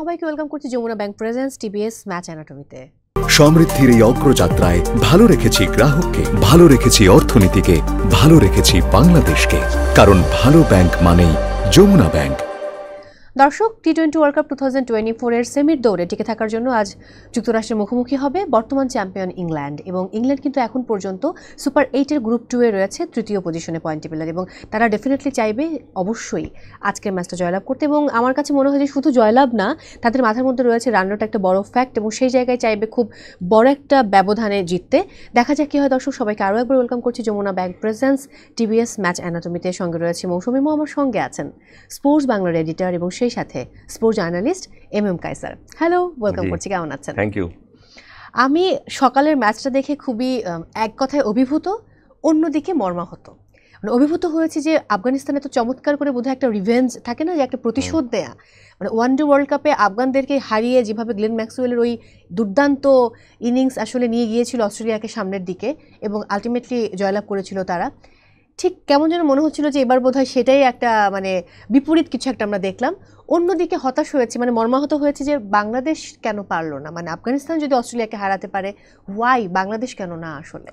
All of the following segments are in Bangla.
সবাইকে ওয়েলকাম করছি Jamuna bank presents TBS match অ্যানাটমিতে। সমৃদ্ধির এই অগ্রযাত্রায় ভালো রেখেছি গ্রাহককে, ভালো রেখেছি অর্থনীতিকে, ভালো রেখেছি বাংলাদেশকে, কারণ ভালো ব্যাংক মানেই যমুনা ব্যাংক। দর্শক, টি-20 ওয়ার্ল্ড কাপ 2024 এর সেমির দৌড়ে টিকে থাকার জন্য আজ যুক্তরাষ্ট্রের মুখোমুখি হবে বর্তমান চ্যাম্পিয়ন ইংল্যান্ড। এবং ইংল্যান্ড কিন্তু এখন পর্যন্ত সুপার 8 এর গ্রুপ 2 এ রয়েছে তৃতীয় পজিশনে পয়েন্ট টেবিলের, এবং তারা ডেফিনেটলি চাইবে অবশ্যই আজকের ম্যাচটা জয়লাভ করতে। এবং আমার কাছে মনে হয় যে শুধু জয়লাভ না, তাদের মাথার মধ্যে রয়েছে রানটা একটা বড় ফ্যাক্ট, এবং সেই জায়গায় চাইবে খুব বড় একটা ব্যবধানে জিততে। দেখা যাক কি হয়। দর্শক, সবাইকে আরও একবার ওয়েলকাম করছি Jamuna bank presents TBS match অ্যানাটমিতে। সঙ্গে রয়েছে মৌসুমী মো, আমার সঙ্গে আছেন স্পোর্টস বাংলার এডিটর এবং সেই সাথে sports journalist M Kaisar. Hello, welcome করছি, কেমন আছেন? Thank you. আমি সকালের ম্যাচটা দেখে খুবই এক কথায় অভিভূত, অন্যদিকে মর্মাহত। মানে অভিভূত হয়েছে যে আফগানিস্তানে তো চমৎকার করে বোধহয় একটা রিভেঞ্জ থাকে না, যে একটা প্রতিশোধ দেয়া। মানে ওয়ানডে ওয়ার্ল্ড কাপে আফগানদেরকে হারিয়ে যেভাবে গ্লেন ম্যাক্সওয়েলের ওই দুর্দান্ত ইনিংস আসলে নিয়ে গিয়েছিল অস্ট্রেলিয়াকে সামনের দিকে, এবং আলটিমেটলি জয়লাভ করেছিল তারা, ঠিক কেমন যেন মনে হচ্ছিল যে এবার বোধহয় সেটাই একটা মানে বিপরীত কিছু একটা আমরা দেখলাম। অন্যদিকে হতাশ হয়েছে, মানে মর্মাহত হয়েছে যে বাংলাদেশ কেন পারলো না। মানে আফগানিস্তান যদি অস্ট্রেলিয়াকে হারাতে পারে, ওয়াই বাংলাদেশ কেন না? আসলে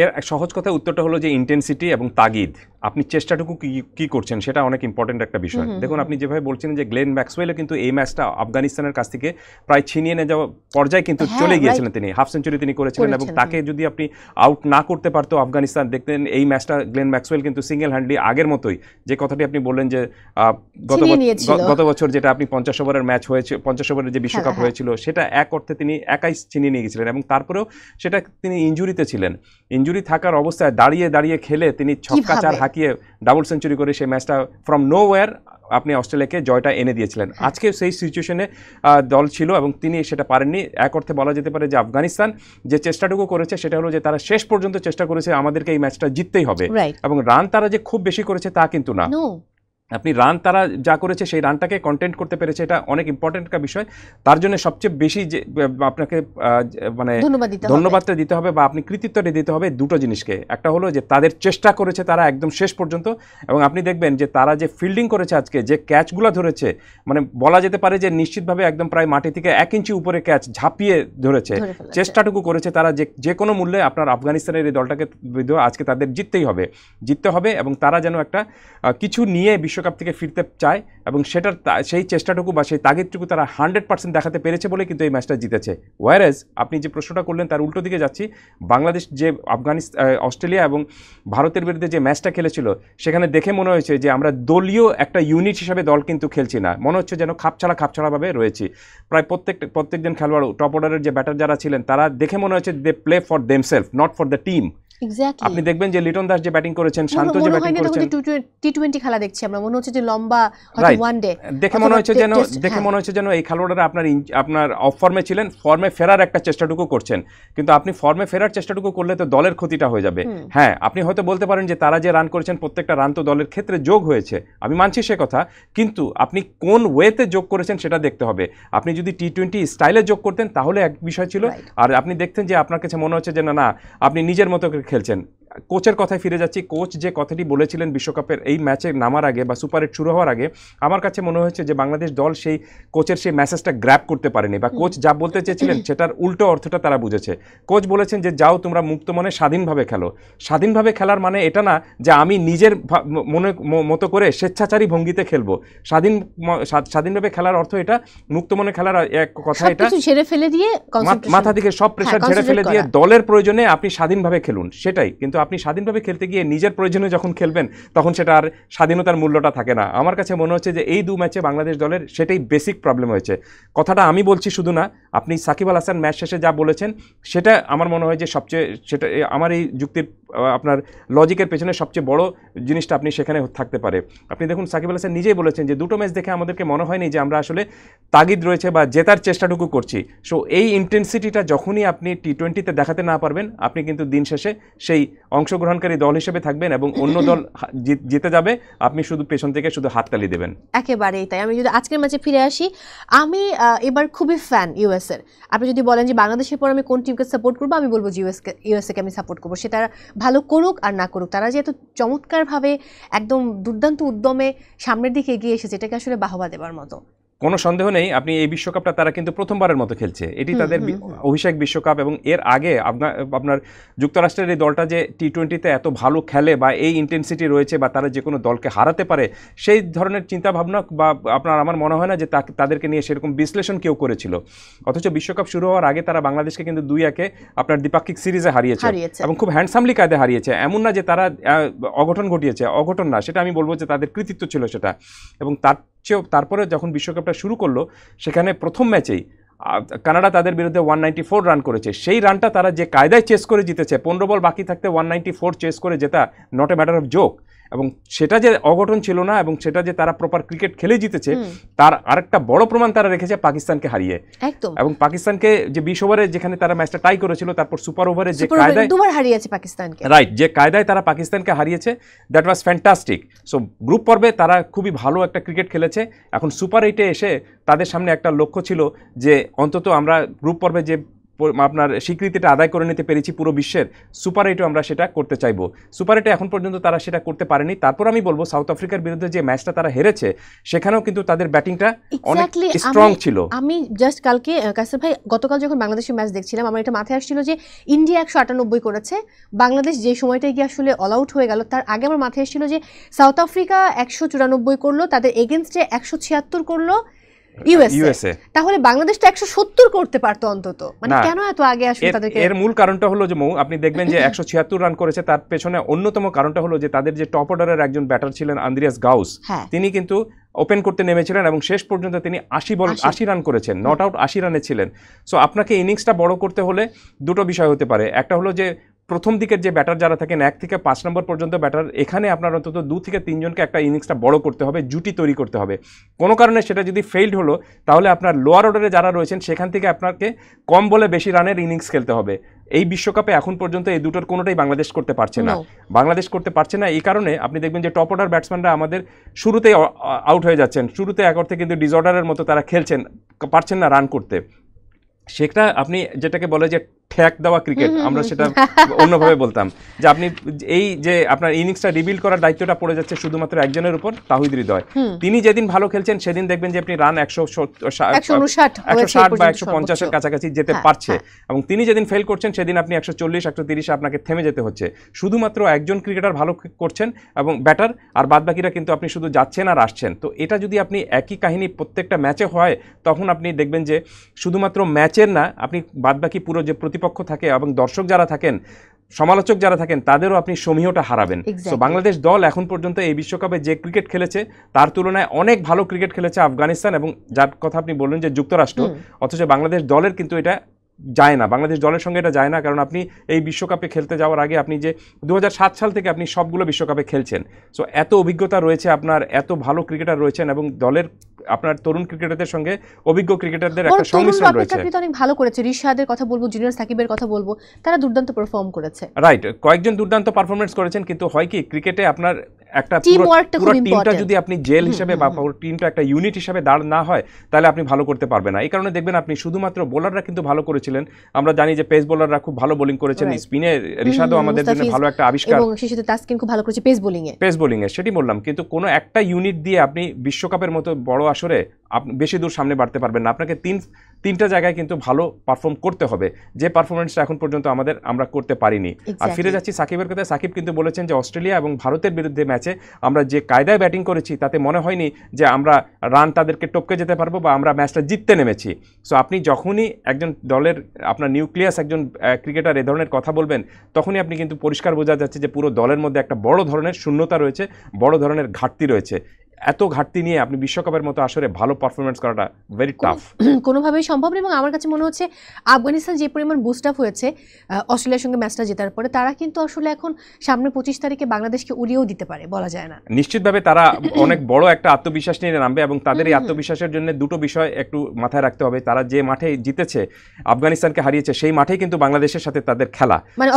এর সহজ কথা উত্তরটা হলো যে ইন্টেন্সিটি এবং তাগিদ, আপনি চেষ্টাটুকু কি করছেন সেটা অনেক ইম্পর্টেন্ট একটা বিষয়। দেখুন, আপনি যেভাবে বলছেন যে গ্লেন ম্যাক্সওয়েলও কিন্তু এই ম্যাচটা আফগানিস্তানের কাছ থেকে প্রায় ছিনিয়ে নিয়ে যাওয়া পর্যায়ে কিন্তু চলে গিয়েছিলেন, তিনি হাফ সেঞ্চুরি তিনি করেছিলেন, এবং তাকে যদি আপনি আউট না করতে পারতো আফগানিস্তান, দেখতেন এই ম্যাচটা গ্লেন ম্যাক্সওয়েল কিন্তু সিঙ্গেল হ্যান্ডলি আগের মতোই, যে কথাটি আপনি বললেন যে গত বছর যেটা আপনি 50 ওভারের ম্যাচ হয়েছে, 50 ওভারের যে বিশ্বকাপ হয়েছিল, সেটা এক অর্থে তিনি একাই ছিনিয়ে নিয়ে গেছিলেন, এবং তারপরেও সেটা তিনি ইনজুরিতে ছিলেন। ইনজুরি থাকার অবস্থায় দাঁড়িয়ে খেলে তিনি 6-4 হাঁকিয়ে ডাবল সেঞ্চুরি করে সেই ম্যাচটা ফ্রম নোওয়্যার আপনি অস্ট্রেলিয়াকে জয়টা এনে দিয়েছিলেন। আজকে সেই সিচুয়েশনে দল ছিল এবং তিনি সেটা পারেননি। এক অর্থে বলা যেতে পারে যে আফগানিস্তান যে চেষ্টাটুকু করেছে সেটা হলো যে তারা শেষ পর্যন্ত চেষ্টা করেছে আমাদেরকে এই ম্যাচটা জিততেই হবে, এবং রান তারা যে খুব বেশি করেছে তা কিন্তু না। আপনি রান তারা যা করেছে সেই রানটাকে কন্টেন্ট করতে পেরেছে, এটা অনেক ইম্পর্টেন্ট একটা বিষয়। তার জন্য সবচেয়ে বেশি যে আপনাকে মানে ধন্যবাদটা দিতে হবে বা আপনি কৃতিত্বটা দিতে হবে দুটো জিনিসকে। একটা হলো যে তাদের চেষ্টা করেছে তারা একদম শেষ পর্যন্ত, এবং আপনি দেখবেন যে তারা যে ফিল্ডিং করেছে আজকে, যে ক্যাচগুলো ধরেছে, মানে বলা যেতে পারে যে নিশ্চিতভাবে একদম প্রায় মাটি থেকে 1 ইঞ্চি উপরে ক্যাচ ঝাঁপিয়ে ধরেছে। চেষ্টাটুকু করেছে তারা যে কোনো মূল্যে আপনার আফগানিস্তানের এই দলটাকে আজকে তাদের জিততে হবে, এবং তারা যেন একটা কিছু নিয়ে বিশ্বকাপ থেকে ফিরতে চায়, এবং সেই চেষ্টাটুকু বা সেই তাগিদটুকু তারা 100% দেখাতে পেরেছে বলে কিন্তু এই ম্যাচটা জিতেছে। ওয়ারেজ আপনি যে প্রশ্নটা করলেন তার উল্টো দিকে যাচ্ছি, বাংলাদেশ যে অস্ট্রেলিয়া এবং ভারতের বিরুদ্ধে যে ম্যাচটা খেলেছিল, সেখানে দেখে মনে হয়েছে যে আমরা দলীয় একটা ইউনিট হিসাবে দল কিন্তু খেলছি না, মনে হচ্ছে যেন খাপছাড়াভাবে রয়েছি। প্রায় প্রত্যেকজন খেলোয়াড়, টপ অর্ডারের যে ব্যাটার যারা ছিলেন, তারা দেখে মনে হচ্ছে they play for themselves, not for the team. আপনি দেখবেন যে লিটন দাস যে ব্যাটিং করেছেন, শান্ত যে ব্যাটিং করেছেন, টি-20 খেলা দেখছি আমরা, মনে হচ্ছে যে লম্বা হয়তো ওয়ান ডে দেখে মনে হচ্ছে যেন এই খেলোয়াড়রা আপনার অফ ফর্মে ছিলেন, ফর্মে ফেরার একটা চেষ্টাটুকু করছেন, কিন্তু আপনি ফর্মে ফেরার চেষ্টাটুকু করলে তো দলের ক্ষতিটা হয়ে যাবে। হ্যাঁ, আপনি হয়তো বলতে পারেন যে তারা যে রান করেছেন প্রত্যেকটা রান তো দলের ক্ষেত্রে যোগ হয়েছে, আমি মানছি সে কথা, কিন্তু আপনি কোন ওয়েতে যোগ করেছেন সেটা দেখতে হবে। আপনি যদি টি-20 স্টাইলে যোগ করতেন তাহলে এক বিষয় ছিল, আর আপনি দেখতেন যে আপনার কাছে মনে হচ্ছে যে না আপনি নিজের মতো করে খেলছেন। কোচের কথায় ফিরে যাচ্ছি, কোচ যে কথাটি বলেছিলেন বিশ্বকাপের এই ম্যাচে নামার আগে বা সুপার 8 শুরু হওয়ার আগে, আমার কাছে মনে হয়েছে যে বাংলাদেশ দল সেই কোচের সেই মেসেজটা গ্র্যাব করতে পারেনি, বা কোচ যা বলতে চেয়েছিলেন সেটার উল্টো অর্থটা তারা বুঝেছে। কোচ বলেছেন যে যাও তোমরা মুক্ত মনে স্বাধীনভাবে খেলো। স্বাধীনভাবে খেলার মানে এটা না যে আমি নিজের মতো করে স্বেচ্ছাচারী ভঙ্গিতে খেলবো। স্বাধীনভাবে খেলার অর্থ এটা, মুক্ত মনে খেলার এক কথা এটা, মাথা থেকে সব প্রেশার ঝেড়ে ফেলে দিয়ে দলের প্রয়োজনে আপনি স্বাধীনভাবে খেলুন, সেটাই। কিন্তু আপনি স্বাধীনভাবে খেলতে গিয়ে নিজের প্রয়োজনে যখন খেলবেন তখন সেটা আর স্বাধীনতার মূল্যটা থাকে না। আমার কাছে মনে হচ্ছে যে এই 2 ম্যাচে বাংলাদেশ দলের সেটাই বেসিক প্রবলেম হয়েছে। কথাটা আমি বলছি শুধু না, আপনি সাকিব আল হাসান ম্যাচ শেষে যা বলেছেন সেটা আমার মনে হয় যে সেটা আমার এই যুক্তির আপনার লজিকের পেছনে সবচেয়ে বড় জিনিসটা আপনি সেখানে থাকতে পারে। আপনি দেখুন, সাকিব আল হাসান নিজেই বলেছেন যে দুটো ম্যাচ দেখে আমাদেরকে মনে হয়নি যে আমরা আসলে তাগিদ রয়েছে বা জেতার চেষ্টাটুকু করছি। সো এই ইন্টেন্সিটিটা যখনই আপনি টি-20-তে দেখাতে না পারবেন, আপনি কিন্তু দিন শেষে সেই অংশগ্রহণকারী দল হিসেবে থাকবেন এবং অন্য দল জিতে যাবে, আপনি শুধু পেছন থেকে শুধু হাততালি দেবেন। একেবারেই তাই। আমি যদি আজকের ম্যাচে ফিরে আসি, আমি এবার খুবই ফ্যান ইউএস এর। আপনি যদি বলেন যে বাংলাদেশের পর আমি কোন টিমকে সাপোর্ট করবো, আমি বলবো ইউএসএ কে আমি সাপোর্ট করবো। সেটা ভালো করুক আর না করুক, তারা যে এত চমৎকারভাবে একদম দুর্দান্ত উদ্যমে সামনের দিকে এগিয়ে এসেছে, এটাকে আসলে বাহবা দেবার মতো। কোনো সন্দেহ নেই আপনি এই বিশ্বকাপটা তারা কিন্তু প্রথমবারের মতো খেলছে, এটি তাদের অভিষেক বিশ্বকাপ, এবং এর আগে আপনার যুক্তরাষ্ট্রের এই দলটা যে টি-20তে এত ভালো খেলে বা এই ইন্টেন্সিটি রয়েছে বা তারা যে কোনো দলকে হারাতে পারে সেই ধরনের চিন্তাভাবনা বা আমার মনে হয় না যে তাদেরকে নিয়ে সেরকম বিশ্লেষণ কেউ করেছিল। অথচ বিশ্বকাপ শুরু হওয়ার আগে তারা বাংলাদেশকে কিন্তু 2-1 আপনার দ্বিপাক্ষিক সিরিজে হারিয়েছে এবং খুব হ্যান্ডসামলি কায়দে হারিয়েছে। এমন না যে তারা অঘটন ঘটিয়েছে, অঘটন না, সেটা আমি বলবো যে তাদের কৃতিত্ব ছিল সেটা। এবং তারপরে যখন বিশ্বকাপটা শুরু করলো সেখানে প্রথম ম্যাচেই কানাডা তাদের বিরুদ্ধে 194 রান করেছে। সেই রানটা তারা যে কায়দায় চেস করে জিতেছে, 15 বল বাকি থাকতে 194 চেস করে জেতা not a matter of joke. এবং সেটা যে অঘটন ছিল না এবং সেটা যে তারা প্রপার ক্রিকেট খেলে জিতেছে তার আরেকটা বড় প্রমাণ তারা রেখেছে পাকিস্তানকে হারিয়ে। এবং পাকিস্তানকে যে 20 ওভারে যেখানে তারা ম্যাচটা টাই করেছিল, তারপর সুপার ওভারে যে কায়দায় দুবার হারিয়েছে পাকিস্তানকে, রাইট, যে কায়দায় তারা পাকিস্তানকে হারিয়েছে, that was fantastic. So group পর্বে তারা খুবই ভালো একটা ক্রিকেট খেলেছে। এখন সুপার 8-এ এসে তাদের সামনে একটা লক্ষ্য ছিল যে অন্তত আমরা গ্রুপ পর্বে যে আপনার স্বীকৃতিটা আদায় করে নিতে পেরেছি পুরো বিশ্বের, সুপার 8-এও আমরা সেটা করতে চাইবো। সুপার 8-এ এখন পর্যন্ত তারা সেটা করতে পারেনি। তারপর আমি বলবো সাউথ আফ্রিকার বিরুদ্ধে যে ম্যাচটা তারা হেরেছে সেখানেও কিন্তু তাদের ব্যাটিংটা অনেক স্ট্রং ছিল। আমি জাস্ট কালকে কাসির ভাই গতকাল যখন বাংলাদেশের ম্যাচ দেখছিলাম আমার এটা মাথায় আসছিল যে ইন্ডিয়া 198 করেছে, বাংলাদেশ যে সময়টায় গিয়ে আসলে অল আউট হয়ে গেল তার আগে আমার মাথায় আসছিল যে সাউথ আফ্রিকা 194 করলো, তাদের এগেনস্টে 176 করলো ইউএসএ, তাহলে বাংলাদেশ তো 170 করতে পারতো অন্তত। মানে কেন এত আগে আসলে তাদেরকে? এর মূল কারণটা হলো যে আপনি দেখবেন যে 176 রান করেছে, তার পেছনে অন্যতম কারণটা হলো যে তাদের যে টপ অর্ডারের একজন ব্যাটার ছিলেন আন্দ্রিয়াস গাউস, তিনি কিন্তু ওপেন করতে নেমেছিলেন এবং শেষ পর্যন্ত তিনি 80 রান করেছেন, নট আউট 80 রানে ছিলেন। সো আপনাকে ইনিংসটা বড় করতে হলে দুটো বিষয় হতে পারে। একটা হলো যে প্রথম দিকের যে ব্যাটার যারা থাকেন 1 থেকে 5 নম্বর পর্যন্ত ব্যাটার, এখানে আপনার অন্তত 2 থেকে 3 জনকে একটা ইনিংসটা বড় করতে হবে, জুটি তৈরি করতে হবে। কোনো কারণে সেটা যদি ফেইল্ড হলো তাহলে আপনার লোয়ার অর্ডারে যারা রয়েছেন সেখান থেকে আপনাকে কম বলে বেশি রানের ইনিংস খেলতে হবে। এই বিশ্বকাপে এখন পর্যন্ত এই দুটোর কোনোটাই বাংলাদেশ করতে পারছে না। বাংলাদেশ করতে পারছে না এই কারণে আপনি দেখবেন যে টপ অর্ডার ব্যাটসম্যানরা আমাদের শুরুতেই আউট হয়ে যাচ্ছেন, শুরুতে এক অর্থে কিন্তু ডিসঅর্ডারের মতো তারা খেলছেন, পারছেন না রান করতে। সেটা আপনি যেটাকে বলে যে ঠ্যাক দেওয়া ক্রিকেট, আমরা সেটা অন্যভাবে বলতাম যে আপনি এই যে আপনার ইনিংসটা রিবিল্ড করার দায়িত্বটা পড়ে যাচ্ছে শুধুমাত্র একজনের উপর, তাহিদ হৃদয়। তিনি যেদিন ভালো খেলছেন সেদিন দেখবেন যে আপনি রান 160 বা 150-এর কাছাকাছি যেতে পারছে, এবং তিনি যেদিন ফেল করছেন সেদিন আপনি 140-130 আপনাকে থেমে যেতে হচ্ছে। শুধুমাত্র একজন ক্রিকেটার ভালো করছেন এবং ব্যাটার, আর বাদবাকিরা কিন্তু আপনি শুধু যাচ্ছেন আর আসছেন। তো এটা যদি আপনি একই কাহিনী প্রত্যেকটা ম্যাচে হয় তখন আপনি দেখবেন যে শুধুমাত্র ম্যাচের না, আপনি বাদবাকি পুরো যে প্রতিপক্ষ থাকে এবং দর্শক যারা থাকেন, সমালোচক যারা থাকেন, তাদেরও আপনি সমীহটা হারাবেন। তো বাংলাদেশ দল এখন পর্যন্ত এই বিশ্বকাপে যে ক্রিকেট খেলেছে তার তুলনায় অনেক ভালো ক্রিকেট খেলেছে আফগানিস্তান এবং যার কথা আপনি বললেন যে যুক্তরাষ্ট্র, অথচ বাংলাদেশ দলের কিন্তু এটা যায় না, বাংলাদেশ দলের সঙ্গে এটা যায় না। কারণ আপনি এই বিশ্বকাপে খেলতে যাওয়ার আগে আপনি যে 2007 সাল থেকে আপনি সবগুলো বিশ্বকাপে খেলছেন, সো এত অভিজ্ঞতা রয়েছে আপনার, এত ভালো ক্রিকেটার রয়েছেন এবং দলের আপনার তরুণ ক্রিকেটারদের সঙ্গে অভিজ্ঞ ক্রিকেটারদের একটা সংমিশ্রণ রয়েছে। আপনি তো অনেক ভালো করেছে, রিশাদের কথা বলবো, জুনিয়র সাকিবের কথা বলবো, তারা দুর্দান্ত পারফর্ম করেছে। রাইট, কয়েকজন দুর্দান্ত পারফরম্যান্স করেছেন, কিন্তু হয় কি ক্রিকেটে আপনার একটা পুরো টিমটা যদি আপনি জেল হিসেবে বা পুরো টিমটা একটা ইউনিট হিসেবে দাঁড় না হয় তাহলে আপনি ভালো করতে পারবেন না। এই কারণে দেখবেন আপনি শুধুমাত্র বোলাররা কিন্তু ভালো করেছিলেন, আমরা জানি যে পেস বোলাররা খুব ভালো বোলিং করেছেন, স্পিনে রিশাদও আমাদের জন্য ভালো একটা আবিষ্কার, এবং সেই সাথে তাসকিন খুব ভালো করেছে পেস বোলিং এ, সেটি বললাম। কিন্তু কোনো একটা ইউনিট দিয়ে আপনি বিশ্বকাপের মতো বড় আসরে আপনি বেশি দূর সামনে বাড়তে পারবেন না। আপনাকে তিনটা জায়গায় কিন্তু ভালো পারফর্ম করতে হবে, যে পারফরমেন্সটা এখন পর্যন্ত আমরা করতে পারিনি। আর ফিরে যাচ্ছি সাকিবের কথায়, সাকিব কিন্তু বলেছেন যে অস্ট্রেলিয়া এবং ভারতের বিরুদ্ধে ম্যাচে আমরা যে কায়দায় ব্যাটিং করেছি তাতে মনে হয়নি যে আমরা রান তাদেরকে টপকে যেতে পারবো বা আমরা ম্যাচটা জিততে নেমেছি। সো আপনি যখনই একজন দলের আপনার নিউক্লিয়াস একজন ক্রিকেটার এ ধরনের কথা বলবেন তখনই আপনি কিন্তু পরিষ্কার বোঝা যাচ্ছে যে পুরো দলের মধ্যে একটা বড় ধরনের শূন্যতা রয়েছে, বড় ধরনের ঘাটতি রয়েছে। এত ঘাটতি নিয়ে আপনি বিশ্বকাপের মতো আসলে ভালো পারফরমেন্স করাটা ভেরি টাফ, কোনোভাবেই সম্ভব না। এবং আমার কাছে মনে হচ্ছে আফগানিস্তান যে পরিমাণ বুস্ট আপ হয়েছে অস্ট্রেলিয়ার সঙ্গে ম্যাচটা জেতার পরে, তারা কিন্তু আসলে এখন সামনে 25 তারিখে বাংলাদেশকে উড়িয়েও দিতে পারে, বলা যায় না। নিশ্চিতভাবে তারা অনেক বড় একটা আত্মবিশ্বাস নিয়ে নামবে এবং তাদের এই আত্মবিশ্বাসের জন্য দুটো বিষয় একটু মাথায় রাখতে হবে। তারা যে মাঠে জিতেছে, আফগানিস্তানকে হারিয়েছে, সেই মাঠেই কিন্তু বাংলাদেশের সাথে তাদের খেলা, মানে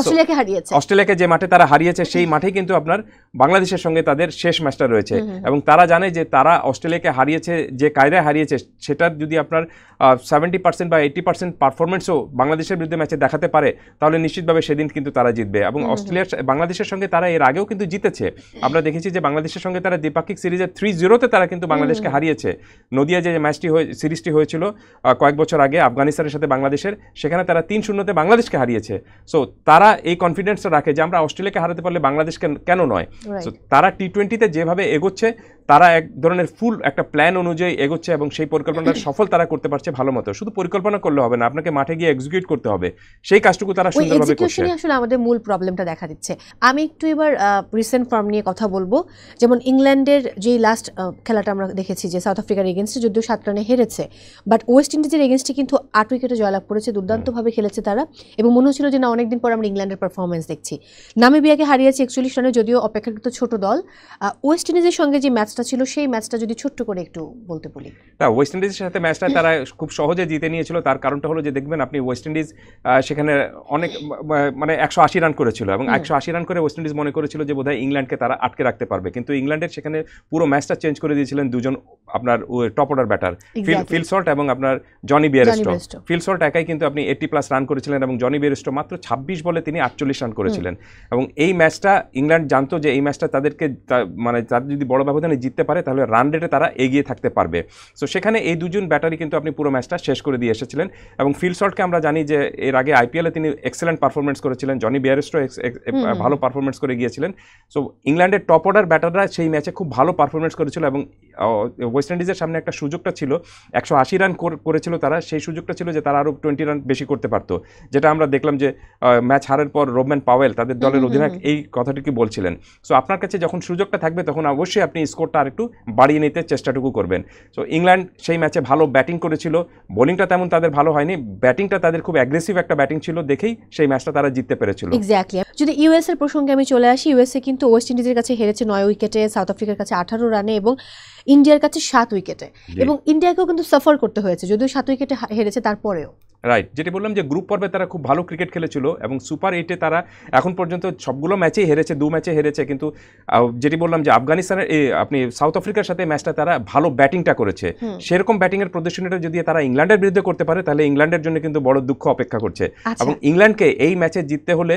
অস্ট্রেলিয়াকে যে মাঠে তারা হারিয়েছে সেই মাঠেই কিন্তু আপনার বাংলাদেশের সঙ্গে তাদের শেষ ম্যাচটা রয়েছে। এবং তারা জানে যে তারা অস্ট্রেলিয়াকে হারিয়েছে, যে কায়দায় হারিয়েছে, সেটার যদি আপনার 70% বা 80% পারফরমেন্সও বাংলাদেশের বিরুদ্ধে ম্যাচে দেখাতে পারে, তাহলে নিশ্চিতভাবে সেদিন কিন্তু তারা জিতবে। এবং বাংলাদেশের সঙ্গে তারা এর আগেও কিন্তু জিতেছে। আমরা দেখেছি যে বাংলাদেশের সঙ্গে তারা দ্বিপাক্ষিক সিরিজে 3-0 তারা কিন্তু বাংলাদেশকে হারিয়েছে। নদিয়া যে সিরিজটি হয়েছিল কয়েক বছর আগে আফগানিস্তানের সাথে বাংলাদেশের, সেখানে তারা 3-0 বাংলাদেশকে হারিয়েছে। সো তারা এই কনফিডেন্সটা রাখে যে আমরা অস্ট্রেলিয়াকে হারাতে পারলে বাংলাদেশকে কেন নয়। সো তারা টি-20তে যেভাবে এগোচ্ছে, তারা এক ধরনের ফুল একটা প্ল্যান অনুযায়ী এগোচ্ছে এবং সেই পরিকল্পনাটা সফল তারা করতে পারছে ভালো মতো। শুধু পরিকল্পনা করলে হবে না, আপনাকে মাঠে গিয়ে এক্সিকিউট করতে হবে। সেই কাজটুকু তারা সুন্দরভাবে করছে। আসলে আমাদের মূল প্রবলেমটা দেখা দিচ্ছে। আমি একটু এবার রিসেন্ট ফর্ম নিয়ে কথা বলবো। যেমন ইংল্যান্ডের যে লাস্ট খেলাটা আমরা দেখেছি যে সাউথ আফ্রিকার এগেনস্টে যদিও 7 রানে হেরেছে, বাট ওয়েস্ট ইন্ডিজের এগেনস্টে কিন্তু 8 উইকেটে জয়লাভ করেছে। দুর্দান্তভাবে খেলেছে তারা এবং মনে হচ্ছিল যে না, অনেকদিন পর আমরা ইংল্যান্ডের পারফরমেন্স দেখছি। নামিবিয়াকে হারিয়েছে 41 রানে, যদিও অপেক্ষাকৃত ছোট দল। ওয়েস্ট ইন্ডিজের সঙ্গে যে ম্যাচটা ছিল, সেই ম্যাচটা যদি ছোট্ট করে একটু বলতে বলি। না, ওয়েস্ট ইন্ডিজের সাথে ম্যাচটা তারা খুব সহজে জিতে নিয়েছিল। তার কারণটা হলো যে দেখবেন আপনি ওয়েস্ট ইন্ডিজ সেখানে অনেক মানে 180 রান করেছিল এবং 180 রান করে ওয়েস্ট ইন্ডিজ মনে করেছিল যে বোধহয় ইংল্যান্ডকে তারা আটকে রাখতে পারবে। কিন্তু ইংল্যান্ডের সেখানে পুরো ম্যাচটা চেঞ্জ করে দিয়েছিলেন দুজন আপনার top order batter, Phil Salt এবং আপনার জনি বিয়ারস্টো। ফিল সল্ট একাই কিন্তু আপনি 80+ রান করেছিলেন এবং জনি বিয়ারস্টো মাত্র 26 বলে তিনি 48 রান করেছিলেন। এবং এই ম্যাচটা ইংল্যান্ড জানতো যে এই ম্যাচটা তাদেরকে মানে তাদের যদি বড় ব্যবধানে জিততে পারে তাহলে রান রেটে তারা এগিয়ে থাকতে পারবে। সো সেখানে এই দুজন ব্যাটারি কিন্তু আপনি পুরো ম্যাচটা শেষ করে দিয়ে এসেছিলেন। এবং ফিল সল্টকে আমরা জানি যে এর আগে আইপিএলে তিনি এক্সেলেন্ট পারফরমেন্স করেছিলেন, জনি বিয়ারস্টো ভালো পারফরমেন্স করে গিয়েছিলেন। সো ইংল্যান্ডের টপ অর্ডার ব্যাটাররা সেই ম্যাচে খুব ভালো পারফরমেন্স করেছিল এবং ওয়েস্ট ইন্ডিজের সামনে একটা সুযোগটা ছিল, 180 রান করেছিল তারা, সেই সুযোগটা ছিল যে তারা আরও 20 রান বেশি করতে পারতো, যেটা আমরা দেখলাম যে ম্যাচ হারের পর রোবম্যান পাওয়েল তাদের দলের অধিনায়ক এই কথাটিকে বলছিলেন। সো আপনার কাছে যখন সুযোগটা থাকবে তখন অবশ্যই আপনি স্কোরটা আরেকটু বাড়িয়ে নিতে চেষ্টাটুকু করবেন। সো ইংল্যান্ড সেই ম্যাচে ভালো ব্যাটিং করেছিল, বোলিংটা তেমন তাদের ভালো হয়নি, ব্যাটিংটা তাদের খুব অ্যাগ্রেসিভ একটা ব্যাটিং ছিল, দেখেই সেই ম্যাচটা তারা জিততে পেরেছিল। এক্স্যাক্টলি। যদি ইউএস এর প্রসঙ্গে আমি চলে আসি, ইউএসএ কিন্তু ওয়েস্ট ইন্ডিজের কাছে হেরেছে 9 উইকেটে, সাউথ আফ্রিকার কাছে 18 রানে এবং ইন্ডিয়ার কাছে 7 উইকেটে। এবং ইন্ডিয়াকেও কিন্তু সাফার করতে হয়েছে, যদিও 7 উইকেটে হেরেছে তারপরেও। রাইট, যেটি বললাম যে গ্রুপ পর্বে তারা খুব ভালো ক্রিকেট খেলেছিল এবং সুপার 8-এ তারা এখন পর্যন্ত সবগুলো ম্যাচেই হেরেছে, 2 ম্যাচে হেরেছে। কিন্তু যেটি বললাম যে আফগানিস্তানের আপনি সাউথ আফ্রিকার সাথে ম্যাচটা তারা ভালো ব্যাটিংটা করেছে, সেরকম ব্যাটিংয়ের প্রদর্শনীটা যদি তারা ইংল্যান্ডের বিরুদ্ধে করতে পারে তাহলে ইংল্যান্ডের জন্য কিন্তু বড় দুঃখ অপেক্ষা করছে। এবং ইংল্যান্ডকে এই ম্যাচে জিততে হলে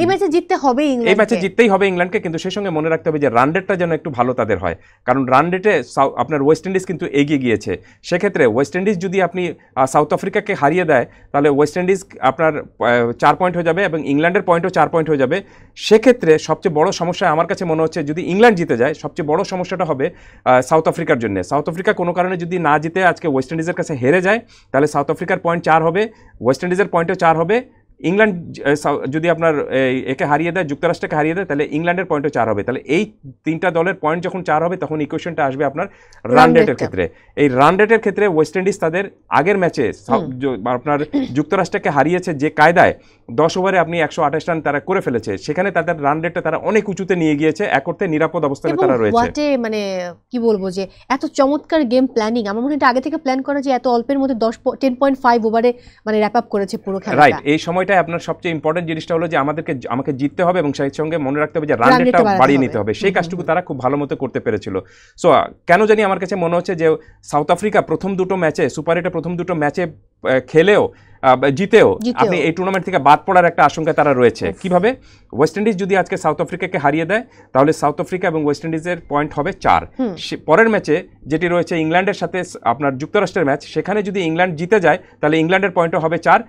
এই ম্যাচে জিততে হবে, এই ম্যাচে জিততেই হবে ইংল্যান্ডকে। কিন্তু সেই সঙ্গে মনে রাখতে হবে যে রান রেটটা যেন একটু ভালো তাদের হয়, কারণ রান রেটে আপনার ওয়েস্ট ইন্ডিজ কিন্তু এগিয়ে গিয়েছে। সেক্ষেত্রে ওয়েস্ট ইন্ডিজ যদি আপনি সাউথ আফ্রিকাকে হারিয়ে দেয় তাহলে ওয়েস্ট ইন্ডিজ আপনার 4 পয়েন্ট হয়ে যাবে এবং ইংল্যান্ডের পয়েন্টও 4 পয়েন্ট হয়ে যাবে। সেক্ষেত্রে সবচেয়ে বড় সমস্যা আমার কাছে মনে হচ্ছে যদি ইংল্যান্ড জিতে যায়, সবচেয়ে বড় সমস্যাটা হবে সাউথ আফ্রিকার জন্য। সাউথ আফ্রিকা কোনো কারণে যদি না জিতে আজকে ওয়েস্ট ইন্ডিজের কাছে হেরে যায়, তাহলে সাউথ আফ্রিকার পয়েন্ট 4 হবে, ওয়েস্ট ইন্ডিজের পয়েন্টও 4 হবে। ইংল্যান্ড যদি আপনার একে হারিয়ে দেয়, যুক্তরাষ্ট্রকে হারিয়ে দেয়, তাহলে ইংল্যান্ডের পয়েন্টও 4 হবে। তাহলে এই 3টা দলের পয়েন্ট যখন 4 হবে তখন ইকুয়েশনটা আসবে আপনার রান রেটের ক্ষেত্রে। এই রান রেটের ক্ষেত্রে ওয়েস্ট ইন্ডিজ তাদের আগের ম্যাচে আপনার যুক্তরাষ্ট্রকে হারিয়েছে যে কায়দায়, 10 ওভারে আপনি 128 রান তারা করে ফেলেছে, সেখানে তাদের রান রেটটা তারা অনেক উঁচুতে নিয়ে গিয়েছে, এক অর্থে নিরাপদ অবস্থানে তারা রয়েছে। মানে কি বলবো যে এত চমৎকার গেম প্ল্যানিং, আমার মনে হয় আগে থেকে প্ল্যান করা যে এত অল্পের মধ্যে 10.5 ওভারে মানে র‍্যাপ আপ করেছে পুরো খেলাটা। রাইট, এই সময়টা আপনার সবচেয়ে ইম্পর্টেন্ট জিনিসটা হলো যে আমাকে জিততে হবে এবং সেই সঙ্গে মনে রাখতে হবে যে রান রেটটা বাড়িয়ে নিতে হবে। সেই কাজটুকু তারা খুব ভালো মতো করতে পেরেছিল। সো কেন জানি আমার কাছে মনে হচ্ছে যে সাউথ আফ্রিকা প্রথম দুটো ম্যাচে, সুপার 8-এ প্রথম দুটো ম্যাচে খেলেও জিতেও আপনি এই টুর্নামেন্ট থেকে বাদ পড়ার একটা আশঙ্কা তারা রয়েছে। কিভাবে? ওয়েস্ট ইন্ডিজ যদি আজকে সাউথ আফ্রিকাকে হারিয়ে দেয় তাহলে সাউথ আফ্রিকা এবং ওয়েস্ট ইন্ডিজের পয়েন্ট হবে 4। পরের ম্যাচে যেটি রয়েছে ইংল্যান্ডের সাথে আপনার যুক্তরাষ্ট্রের ম্যাচ, সেখানে যদি ইংল্যান্ড জিতে যায় তাহলে ইংল্যান্ডের পয়েন্টও হবে 4,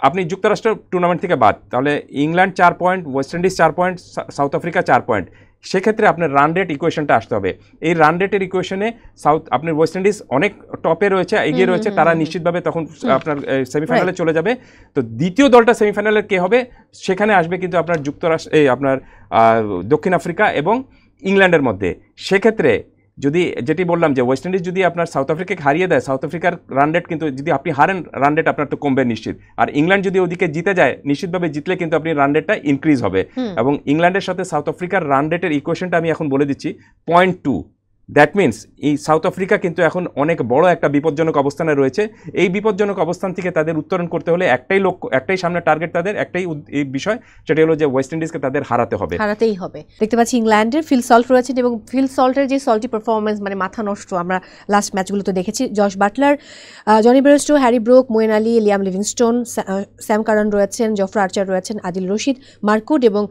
আপনি যুক্তরাষ্ট্র টুর্নামেন্ট থেকে বাদ, তাহলে England 4 point, West Indies 4 point, south Africa 4 point. সেক্ষেত্রে আপনার রান রেট ইকুয়েশনটা আসতে হবে। এই রান রেটের ইকুয়েশনে আপনার ওয়েস্ট ইন্ডিজ অনেক টপে রয়েছে, এগিয়ে রয়েছে, তারা নিশ্চিতভাবে তখন আপনার সেমিফাইনালে চলে যাবে। তো দ্বিতীয় দলটা সেমিফাইনালের কে হবে সেখানে আসবে কিন্তু আপনার যুক্তরাষ্ট্র, আপনার দক্ষিণ আফ্রিকা এবং ইংল্যান্ডের মধ্যে। সেক্ষেত্রে যদি যেটি বললাম যে ওয়েস্ট ইন্ডিজ যদি আপনার সাউথ আফ্রিকাকে হারিয়ে দেয়, সাউথ আফ্রিকার রান রেট কিন্তু যদি আপনি হারেন রান রেট আপনার তো কমবে নিশ্চিত, আর ইংল্যান্ড যদি ওদিকে জিতে যায় নিশ্চিতভাবে জিতলে কিন্তু আপনি রান রেটটা ইনক্রিজ হবে। এবং ইংল্যান্ডের সাথে সাউথ আফ্রিকার রান রেটের ইকুয়েশনটা আমি এখন বলে দিচ্ছি 0.2, দ্যাট মিনস এই সাউথ আফ্রিকা কিন্তু এখন অনেক বড় একটা বিপজ্জনক অবস্থানে রয়েছে। এই বিপজ্জনক অবস্থান থেকে তাদের উত্তরণ করতে হলে একটাই লক্ষ্য, একটাই সামনে টার্গেট তাদের, একটাই এই বিষয়, সেটা হলো যে ওয়েস্ট ইন্ডিজকে তাদের হারাতেই হবে। দেখতে পাচ্ছি ইংল্যান্ডের ফিল সল্ট রয়েছেন এবং ফিল সল্টের যে সল্টি পারফরমেন্স মানে মাথা নষ্ট, আমরা লাস্ট ম্যাচগুলোতে দেখেছি। Jos Buttler, Jonny Bairstow, Harry Brook, Moeen Ali, Liam Livingstone, Sam Curran রয়েছেন, জফরা আর্চার রয়েছেন, আদিল রশিদ, মার্কুড এবং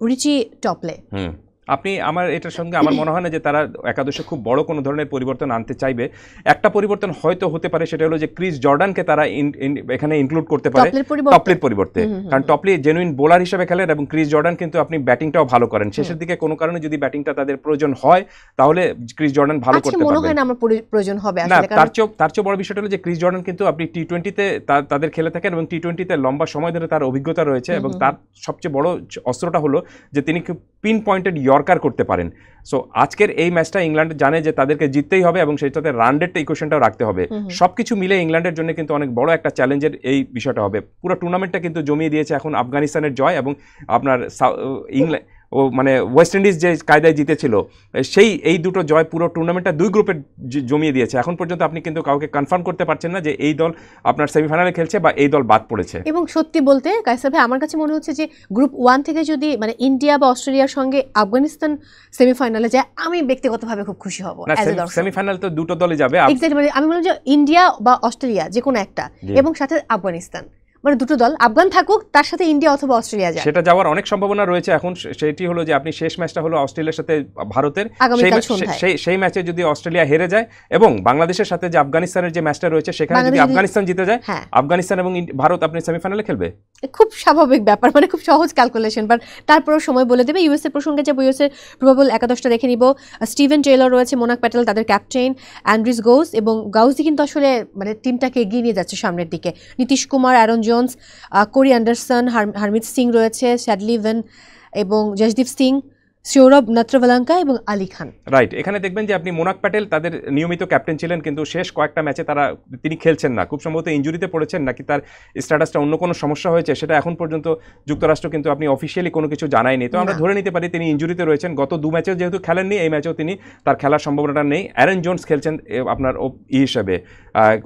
রিচি টপলে। আপনি আমার এটার সঙ্গে আমার মনে হয় না যে তারা একাদশে খুব বড় কোনো ধরনের পরিবর্তন আনতে চাইবে। একটা পরিবর্তন হয়তো হতে পারে, সেটা হলো যে ক্রিস জর্ডানকে তারা এখানে ইনক্লুড করতে পারে টপলির পরিবর্তে, কারণ টপলি জেনুইন বোলার হিসেবে খেলেন এবং ক্রিস জর্ডান কিন্তু আপনি ব্যাটিংটাও ভালো করেন। শেষের দিকে কোনো কারণে যদি ব্যাটিংটা তাদের প্রয়োজন হয় তাহলে ক্রিস জর্ডান ভালো করতে পারবেন। মনে হয় না আমার প্রয়োজন হবে না, তার চেয়ে বড় বিষয়টা হলো যে ক্রিস জর্ডান কিন্তু আপনি টি-20-তে তাদের খেলে থাকেন এবং টি-20-তে লম্বা সময় ধরে তার অভিজ্ঞতা রয়েছে এবং তার সবচেয়ে বড় অস্ত্রটা হলো যে তিনি খুব পিন পয়েন্টেড ইয়র্কার করতে পারেন। সো আজকের এই ম্যাচটা ইংল্যান্ড জানে যে তাদেরকে জিততেই হবে এবং সেটাতে রান রেট ইকুয়েশনটাও রাখতে হবে। সবকিছু মিলে ইংল্যান্ডের জন্য কিন্তু অনেক বড় একটা চ্যালেঞ্জের এই বিষয়টা হবে। পুরো টুর্নামেন্টটা কিন্তু জমিয়ে দিয়েছে এখন আফগানিস্তানের জয় এবং আপনার ইংল্যান্ড ও মানে ওয়েস্ট ইন্ডিজ যে কায়দায় জিতেছিল এই দুটো জয় পুরো টুর্নামেন্টটা দুই গ্রুপে জমিয়ে দিয়েছে। এখন পর্যন্ত আপনি কিন্তু কাউকে কনফার্ম করতে পারছেন না যে এই দল আপনার সেমিফাইনালে খেলছে বা এই দল বাদ পড়েছে। এবং সত্যি বলতে কায়সার ভাই, আমার কাছে মনে হচ্ছে যে গ্রুপ 1 থেকে যদি মানে ইন্ডিয়া বা অস্ট্রেলিয়ার সঙ্গে আফগানিস্তান সেমিফাইনালে যায়, আমি ব্যক্তিগতভাবে খুব খুশি হব। সেমিফাইনাল তো দুটো দলই যাবে। এক্স্যাক্টলি, আমি বললাম যে ইন্ডিয়া বা অস্ট্রেলিয়া যে কোনো একটা এবং সাথে আফগানিস্তান, মানে দুটো দল, আফগান থাকুক তার সাথে ইন্ডিয়া অথবা অস্ট্রেলিয়া যায়, সেটা যাওয়ার অনেক সম্ভাবনা রয়েছে। এখন সেটি হলো যে আপনি শেষ ম্যাচটা হলো অস্ট্রেলিয়ার সাথে ভারতের, সেই ম্যাচে যদি অস্ট্রেলিয়া হেরে যায় এবং বাংলাদেশের সাথে যে আফগানিস্তানের যে ম্যাচটা রয়েছে সেখানে যদি আফগানিস্তান জিতে যায়, আফগানিস্তান এবং ভারত আপনি সেমিফাইনালে খেলবে। খুব স্বাভাবিক ব্যাপার, মানে খুব সহজ ক্যালকুলেশন। বাট তারপরেও সময় বলে দেবে। ইউএসএ প্রসঙ্গে যাবো, ইউএসএ প্রবাবল একাদশটা দেখে নিব। স্টিভেন টেইলর রয়েছে, মোনাক প্যাটেল তাদের ক্যাপ্টেন, অ্যান্ড্রিস গৌস, এবং গাউসি কিন্তু আসলে মানে টিমটাকে এগিয়ে নিয়ে যাচ্ছে সামনের দিকে। Nitish Kumar, Aaron Jones, Corey Anderson, Harmeet Singh রয়েছে, শ্যাডলি ভেন এবং জশদীপ সিং, সৌরভ নেত্রভালঙ্কা এবং আলী খান। রাইট, এখানে দেখবেন যে আপনি মোনাক প্যাটেল তাদের নিয়মিত ক্যাপ্টেন ছিলেন, কিন্তু শেষ কয়েকটা ম্যাচে তিনি খেলছেন না, খুব সম্ভবত ইনজুরিতে পড়েছেন নাকি তার স্ট্যাটাসটা অন্য কোনো সমস্যা হয়েছে, সেটা এখন পর্যন্ত যুক্তরাষ্ট্র কিন্তু আপনি অফিসিয়ালি কোনো কিছু জানায়নি। তো আমরা ধরে নিতে পারি তিনি ইনজুরিতে রয়েছেন। গত 2 ম্যাচেও যেহেতু খেলেননি, এই ম্যাচেও তিনি তার খেলার সম্ভাবনাটা নেই। অ্যারন জোন্স খেলছেন আপনার হিসাবে,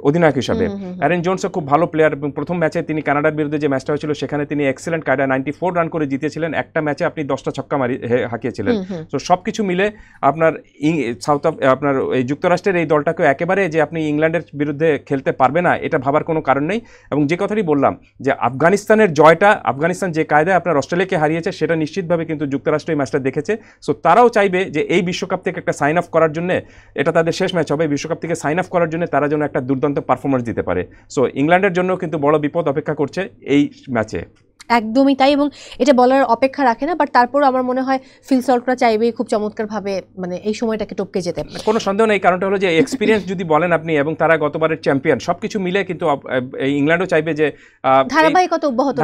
অধিনায়ক হিসাবে। অ্যারন জোন্সও খুব ভালো প্লেয়ার এবং প্রথম ম্যাচে তিনি কানাডার বিরুদ্ধে যে ম্যাচটা হয়েছিল সেখানে তিনি এক্সেলেন্ট কায়দায় 94 রান করে জিতেছিলেন। একটা ম্যাচে আপনি 10টা ছক্কা হাঁকিয়েছিলেন। তো সবকিছু মিলে আপনার আপনার এই যুক্তরাষ্ট্রের এই দলটাকে একেবারে যে আপনি ইংল্যান্ডের বিরুদ্ধে খেলতে পারবে না এটা ভাবার কোনো কারণ নেই। এবং যে কথাটি বললাম যে আফগানিস্তানের জয়টা, আফগানিস্তান যে কায়দায় আপনার অস্ট্রেলিয়াকে হারিয়েছে সেটা নিশ্চিতভাবে কিন্তু যুক্তরাষ্ট্র এই ম্যাচটা দেখেছে। সো তারাও চাইবে যে এই বিশ্বকাপ থেকে একটা সাইন অফ করার জন্য, এটা তাদের শেষ ম্যাচ হবে, বিশ্বকাপ থেকে সাইন অফ করার জন্য তারা যেন একটা দুর্দান্ত পারফরমেন্স দিতে পারে। সো ইংল্যান্ডের জন্য কিন্তু বড় বিপদ অপেক্ষা করছে এই ম্যাচে। একদমই তাই, এবং এটা বলার অপেক্ষা রাখে না। বাট তারপরও আমার মনে হয় ফিল সল্টরা চাইবে খুব চমৎকারভাবে মানে এই সময়টাকে টপকে যেতে। কোনো সন্দেহ নেই, কারণটা হলো যে এক্সপিরিয়েন্স যদি বলেন আপনি, এবং তারা গতবারের চ্যাম্পিয়ন, সবকিছু মিলে কিন্তু ইংল্যান্ডও চাইবে যে ধারাবাহিকতা অব্যাহত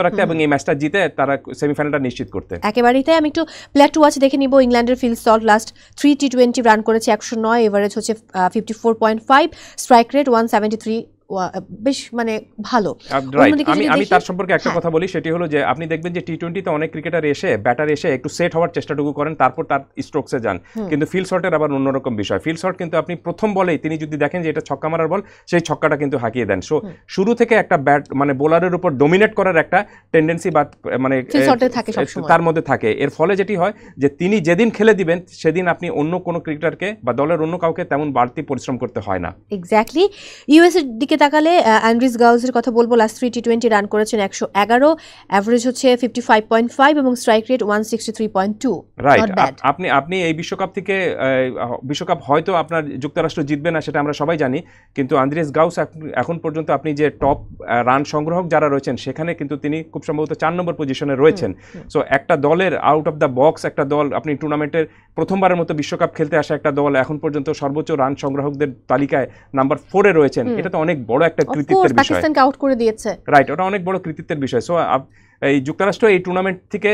রাখতে এবং এই ম্যাচটা জিতে তারা সেমিফাইনালটা নিশ্চিত করতে। একেবারেই তাই। আমি একটু প্লেয়ার টু ওয়াচ দেখে নিব। ইংল্যান্ডের Phil Salt last 3 T20 run করেছে, 109, এভারেজ হচ্ছে 54.5, স্ট্রাইক রেট 173, বেশ মানে ভালো। আমি তার সম্পর্কে একটা কথা বলি, সেটি হলো যে আপনি দেখবেন যে টি-20তে অনেক ক্রিকেটার এসে ব্যাটার এসে একটু সেট হওয়ার চেষ্টাটুকু করেন, তারপর তার স্ট্রোকসে যান, কিন্তু ফিল শটের আবার অন্যরকম বিষয়। ফিল শট কিন্তু আপনি প্রথম বলেই তিনি যদি দেখেন যে এটা ছক্কা মারার বল, সেই ছক্কাটা কিন্তু হাঁকিয়ে দেন। সো শুরু থেকে একটা ব্যাট মানে বোলারের উপর ডোমিনেট করার একটা টেন্ডেন্সি বা মানে তার মধ্যে থাকে। এর ফলে যেটি হয় যে তিনি যেদিন খেলে দিবেন সেদিন আপনি অন্য কোনো ক্রিকেটারকে বা দলের অন্য কাউকে তেমন বাড়তি পরিশ্রম করতে হয় না। এক্স্যাক্টলি। ইউএস এর দিকে তাকালে অ্যান্ড্রিস গাউসের কথা বলবো। লাস্ট 3 টি20 রান করেছেন 111, এভারেজ হচ্ছে 55.5 এবং স্ট্রাইক রেট 163.2। রাইট, আপনি এই বিশ্বকাপ হয়তো আপনার যুক্তরাষ্ট্র জিতবে না সেটা আমরা সবাই জানি, কিন্তু অ্যান্ড্রিস গাউস এখন পর্যন্ত আপনি যে টপ রান সংগ্রাহক যারা রয়েছেন সেখানে কিন্তু তিনি খুব সম্ভবত 4 নম্বর পজিশনে রয়েছেন। সো একটা দলের আউট অফ দ্য বক্স একটা দল, আপনি টুর্নামেন্টের প্রথমবারের মতো বিশ্বকাপ খেলতে আসা একটা দল এখন পর্যন্ত সর্বোচ্চ রান সংগ্রাহকদের তালিকায় নাম্বার 4 এ রয়েছেন, এটা তো অনেক বড় একটা কৃতিত্বের বিষয়। পাকিস্তানকে আউট করে দিয়েছে। রাইট, ওটা অনেক বড় কৃতিত্বের বিষয়। সো এই যুক্তরাষ্ট্র এই টুর্নামেন্ট থেকে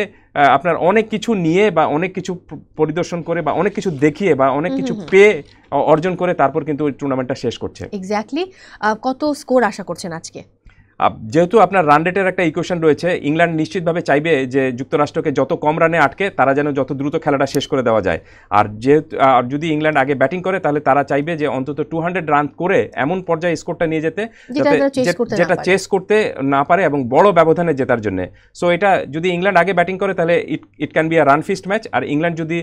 আপনার অনেক কিছু নিয়ে বা অনেক কিছু পরিদর্শন করে বা অনেক কিছু দেখিয়ে বা অনেক কিছু পেয়ে অর্জন করে তারপর কিন্তু ওই টুর্নামেন্টটা শেষ করছে। এক্স্যাক্টলি। কত স্কোর আশা করছেন আজকে? যেহেতু আপনার রান রেটের একটা ইকুয়েশন রয়েছে, ইংল্যান্ড নিশ্চিতভাবে চাইবে যে যুক্তরাষ্ট্রকে যত কম রানে আটকে তারা যেন যত দ্রুত খেলাটা শেষ করে দেওয়া যায়। আর যেহেতু যদি ইংল্যান্ড আগে ব্যাটিং করে তাহলে তারা চাইবে যে অন্তত 200 রান করে এমন পর্যায়ে স্কোরটা নিয়ে যেতে যেটা চেস করতে না পারে এবং বড় ব্যবধানে জেতার জন্য। সো এটা যদি ইংল্যান্ড আগে ব্যাটিং করে তাহলে it can be a run feast match. আর ইংল্যান্ড যদি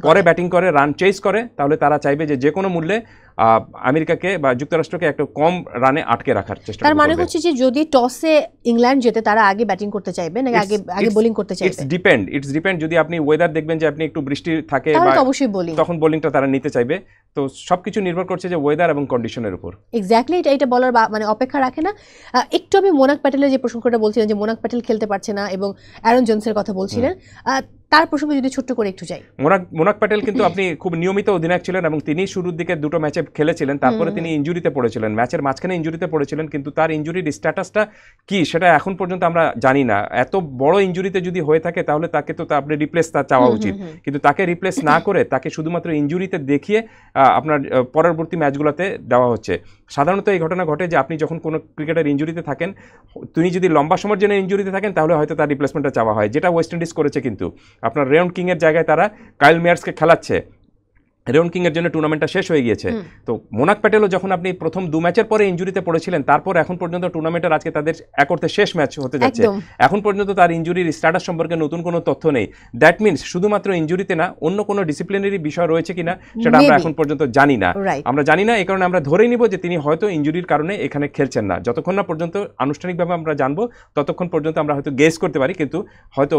পরে ব্যাটিং করে রান চেস করে তাহলে তারা চাইবে যে কোনো মূল্যে আমেরিকাকে বা যুক্তরাষ্ট্রকে একটা কম রানে আটকে রাখার চেষ্টা করবে। তার মানে হচ্ছে যে যদি টসে ইংল্যান্ড জেতে তারা আগে ব্যাটিং করতে চাইবে নাকি আগে বোলিং করতে চাইবে? It's depend. যদি আপনি ওয়েদার দেখবেন যে আপনি একটু বৃষ্টি থাকে অবশ্যই বোলিং, তখন বোলিংটা তারা নিতে চাইবে। তো সবকিছু নির্ভর করছে যে ওয়েদার এবং কন্ডিশনের উপর। এক্স্যাক্টলি, এটা বলার মানে অপেক্ষা রাখে না। একটু আমি মোনাক প্যাটেলের যে প্রসঙ্গটা বলছিলেন যে মোনাক প্যাটেল খেলতে পারছে না এবং অ্যারন জোনসের কথা বলছিলেন, তার প্রসঙ্গে যদি ছোট্ট করে একটু যাই। মোনাক প্যাটেল কিন্তু আপনি খুব নিয়মিত অধিনায়ক ছিলেন এবং তিনি শুরুর দিকে দুটো ম্যাচে খেলেছিলেন, তারপরে তিনি ইনজুরিতে পড়েছিলেন, ম্যাচের মাঝখানে ইনজুরিতে পড়েছিলেন। কিন্তু তার ইনজুরির স্ট্যাটাসটা কি সেটা এখন পর্যন্ত আমরা জানি না। এত বড় ইনজুরিতে যদি হয়ে থাকে তাহলে তাকে তো আপনি রিপ্লেস চাওয়া উচিত, কিন্তু তাকে রিপ্লেস না করে তাকে শুধুমাত্র ইনজুরিতে দেখিয়ে আপনার পরবর্তী ম্যাচগুলোতে দেওয়া হচ্ছে। সাধারণত এই ঘটনা ঘটে যে আপনি যখন কোনো ক্রিকেটার ইনজুরিতে থাকেন, তিনি যদি লম্বা সময়ের জন্য ইনজুরিতে থাকেন তাহলে হয়তো তার রিপ্লেসমেন্টটা চাওয়া হয়, যেটা ওয়েস্ট ইন্ডিজ করেছে। কিন্তু আপনার রেয়ন কিংয়ের জায়গায় তারা কাইল মেয়ার্সকে খেলাচ্ছে। রেয়ন কিংয়ের জন্য টুর্নামেন্টটা শেষ হয়ে গিয়েছে। তো মোনাক প্যাটেলও যখন আপনি প্রথম 2 ম্যাচের পরে ইনজুরিতে পড়েছিলেন, তারপর এখন পর্যন্ত টুর্নামেন্টের আজকে তাদের এক অর্থে শেষ ম্যাচ হতে যাচ্ছে, এখন পর্যন্ত তার ইনজুরির স্ট্যাটাস সম্পর্কে নতুন কোনো তথ্য নেই। দ্যাট মিনস শুধুমাত্র ইনজুরিতে না, অন্য কোনো ডিসিপ্লিনারি বিষয় রয়েছে কিনা সেটা আমরা এখন পর্যন্ত জানি না। আমরা জানি না, এই কারণে আমরা ধরেই নিব যে তিনি হয়তো ইনজুরির কারণে এখানে খেলছেন না। যতক্ষণ না পর্যন্ত আনুষ্ঠানিকভাবে আমরা জানবো ততক্ষণ পর্যন্ত আমরা হয়তো গেস করতে পারি, কিন্তু হয়তো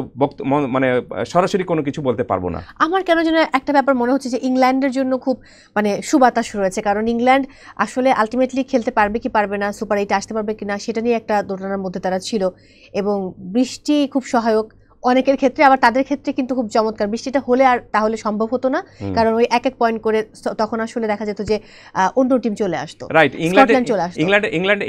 মানে সরাসরি কোনো কিছু বলতে পারবো না। আমার কেন যেন একটা ব্যাপার মনে হচ্ছে যে ইংল্যান্ডের জন্য খুব মানে সুবাতাস রয়েছে, কারণ ইংল্যান্ড আসলে আলটিমেটলি খেলতে পারবে কি পারবে না, সুপার 8 আসতে পারবে কিনা সেটা নিয়ে একটা দোটানার মধ্যে তারা ছিল। এবং বৃষ্টি খুব সহায়ক অনেকের ক্ষেত্রে, আবার তাদের ক্ষেত্রে কিন্তু খুব চমৎকার। বৃষ্টিটা হলে আর তাহলে সম্ভব হতো না, কারণ ওই এক পয়েন্ট করে তখন আসলে দেখা যেত যে অন্য টিম চলে আসতো। রাইট,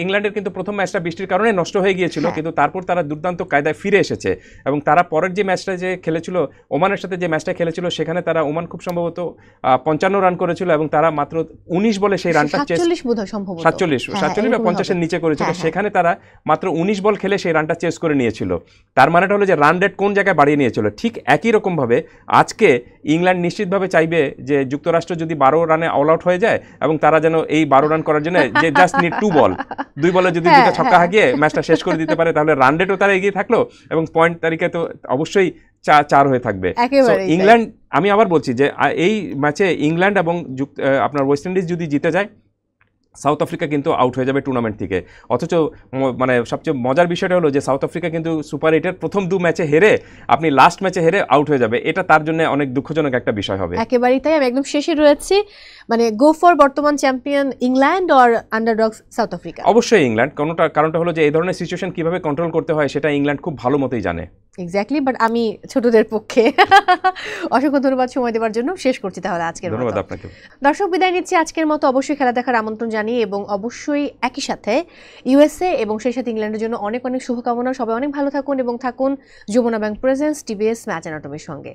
ইংল্যান্ডের কিন্তু প্রথম ম্যাচটা বৃষ্টির কারণে নষ্ট হয়ে গিয়েছিল, কিন্তু তারপর তারা দুর্দান্ত কায়দায় ফিরে এসেছে এবং তারা পরের যে ম্যাচটা যে খেলেছিল ওমানের সাথে, যে ম্যাচটা খেলেছিল সেখানে তারা ওমান খুব সম্ভবত 55 রান করেছিল এবং তারা মাত্র 19 বলে সেই রানটা 47 বোধহয় সম্ভবত 47 বা 50-এর নিচে করেছিল। সেখানে তারা মাত্র 19 বল খেলে সেই রানটা চেস করে নিয়েছিল। তার মানেটা হলো যে রান রেট কোন জায়গায় বাড়িয়ে নিয়েছিল। ঠিক একই রকমভাবে আজকে ইংল্যান্ড নিশ্চিতভাবে চাইবে যে যুক্তরাষ্ট্র যদি 12 রানে অল আউট হয়ে যায় এবং তারা যেন এই 12 রান করার জন্য যে জাস্ট নিড 2 বল, 2 বলে যদি 2টা ছক্কা হাঁকিয়ে ম্যাচটা শেষ করে দিতে পারে তাহলে রান রেটও তারা এগিয়ে থাকলো এবং পয়েন্ট তালিকায় তো অবশ্যই 4 হয়ে থাকবে। ইংল্যান্ড, আমি আবার বলছি যে এই ম্যাচে ইংল্যান্ড এবং আপনার ওয়েস্ট ইন্ডিজ যদি জিতে যায়, সাউথ আফ্রিকা কিন্তু আউট হয়ে যাবে টুর্নামেন্ট থেকে। অথচ মানে সবচেয়ে মজার বিষয়টা হলো যে সাউথ আফ্রিকা কিন্তু সুপার 8-এর প্রথম 2 ম্যাচে হেরে, আপনি লাস্ট ম্যাচে হেরে আউট হয়ে যাবে। এটা তার জন্য অনেক দুঃখজনক একটা বিষয় হবে। একেবারেই তাই। আমি একদম শেষে রয়েছি, মানে গো ফর বর্তমান champion England or underdog south Africa? অবশ্যই ইংল্যান্ড। কারণটা হলো যে এই ধরনের সিচুয়েশন কিভাবে কন্ট্রোল করতে হয় সেটা ইংল্যান্ড খুব ভালো মতোই জানে। এক্স্যাক্টলি, বাট আমি ছোটদের পক্ষে। অসংখ্য ধন্যবাদ সময় দেওয়ার জন্য। শেষ করছি তাহলে আজকের মতো। ধন্যবাদ আপনাকে। দর্শক, বিদায় নিচ্ছি আজকের মতো। অবশ্যই খেলা দেখার আমন্ত্রণ জানিয়ে এবং অবশ্যই একই সাথে ইউএসএ এবং সেই সাথে ইংল্যান্ডের জন্য অনেক অনেক শুভকামনা। সবাই অনেক ভালো থাকুন এবং থাকুন Jamuna bank presents TVS match অ্যানাটমির সঙ্গে।